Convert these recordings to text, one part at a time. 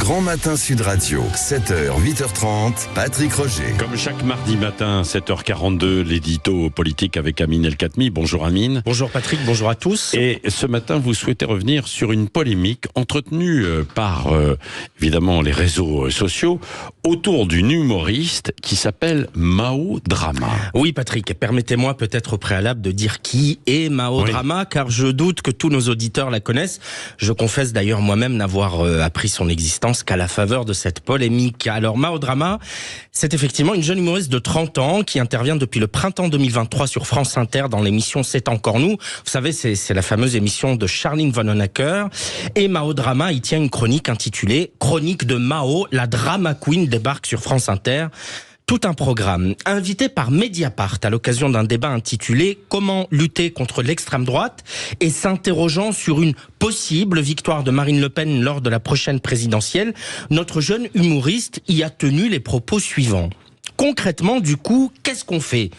Grand Matin Sud Radio, 7h, 8h30, Patrick Roger. Comme chaque mardi matin, 7h42, l'édito politique avec Amine El-Khatmi. Bonjour Amine. Bonjour Patrick, bonjour à tous. Et ce matin, vous souhaitez revenir sur une polémique entretenue par, évidemment, les réseaux sociaux autour d'une humoriste qui s'appelle Mao Drama. Oui Patrick, permettez-moi peut-être au préalable de dire qui est Mao Drama, car je doute que tous nos auditeurs la connaissent. Je confesse d'ailleurs moi-même n'avoir appris son existence qu'à la faveur de cette polémique. Alors Mao Drama, c'est effectivement une jeune humoriste de 30 ans qui intervient depuis le printemps 2023 sur France Inter dans l'émission C'est encore nous. Vous savez, c'est la fameuse émission de Charline Vanhoenacker. Et Mao Drama, il tient une chronique intitulée « Chronique de Mao, la drama queen débarque sur France Inter ». Tout un programme. Invité par Mediapart à l'occasion d'un débat intitulé « Comment lutter contre l'extrême droite ?» et s'interrogeant sur une possible victoire de Marine Le Pen lors de la prochaine présidentielle, notre jeune humoriste y a tenu les propos suivants. Concrètement, du coup, qu'est-ce qu'on fait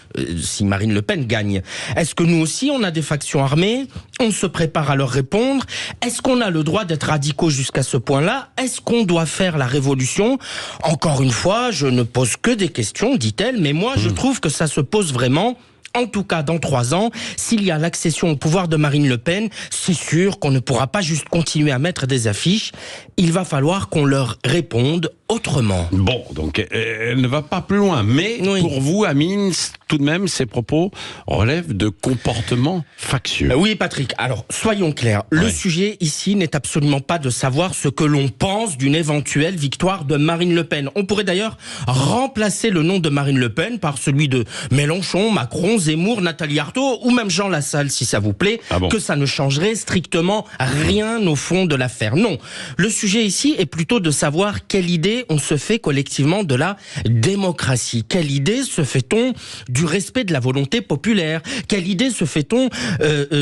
si Marine Le Pen gagne? Est-ce que nous aussi, on a des factions armées? On se prépare à leur répondre? Est-ce qu'on a le droit d'être radicaux jusqu'à ce point-là? Est-ce qu'on doit faire la révolution? Encore une fois, je ne pose que des questions, dit-elle, mais moi, je trouve que ça se pose vraiment. En tout cas, dans 3 ans, s'il y a l'accession au pouvoir de Marine Le Pen, c'est sûr qu'on ne pourra pas juste continuer à mettre des affiches. Il va falloir qu'on leur réponde autrement. Bon, donc elle ne va pas plus loin. Mais pour vous, Amine, tout de même, ces propos relèvent de comportements factieux. Oui, Patrick. Alors, soyons clairs. Le sujet ici n'est absolument pas de savoir ce que l'on pense d'une éventuelle victoire de Marine Le Pen. On pourrait d'ailleurs remplacer le nom de Marine Le Pen par celui de Mélenchon, Macron, Zemmour, Nathalie Arthaud ou même Jean Lassalle, si ça vous plaît, que ça ne changerait strictement rien au fond de l'affaire. Non. Le sujet ici est plutôt de savoir quelle idée on se fait collectivement de la démocratie. Quelle idée se fait-on du respect de la volonté populaire? Quelle idée se fait-on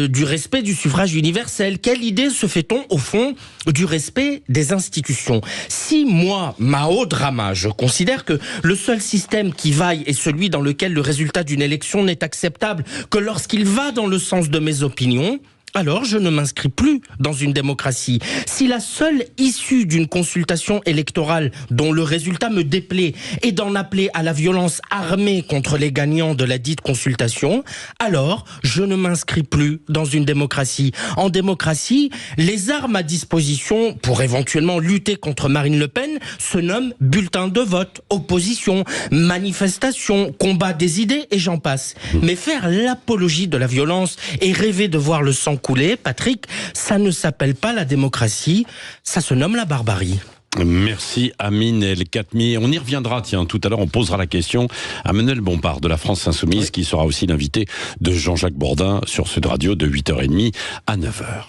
du respect du suffrage universel? Quelle idée se fait-on, au fond, du respect des institutions? Si moi, Mao Drama, je considère que le seul système qui vaille est celui dans lequel le résultat d'une élection n'est acceptable que lorsqu'il va dans le sens de mes opinions, alors je ne m'inscris plus dans une démocratie. Si la seule issue d'une consultation électorale dont le résultat me déplaît est d'en appeler à la violence armée contre les gagnants de la dite consultation, alors je ne m'inscris plus dans une démocratie. En démocratie, les armes à disposition pour éventuellement lutter contre Marine Le Pen se nomment bulletin de vote, opposition, manifestation, combat des idées et j'en passe. Mais faire l'apologie de la violence et rêver de voir le sang couler, Patrick, ça ne s'appelle pas la démocratie, ça se nomme la barbarie. Merci Amine El-Khatmi. On y reviendra, tiens, tout à l'heure on posera la question à Manuel Bompard de la France Insoumise qui sera aussi l'invité de Jean-Jacques Bourdin sur Sud Radio de 8h30 à 9h.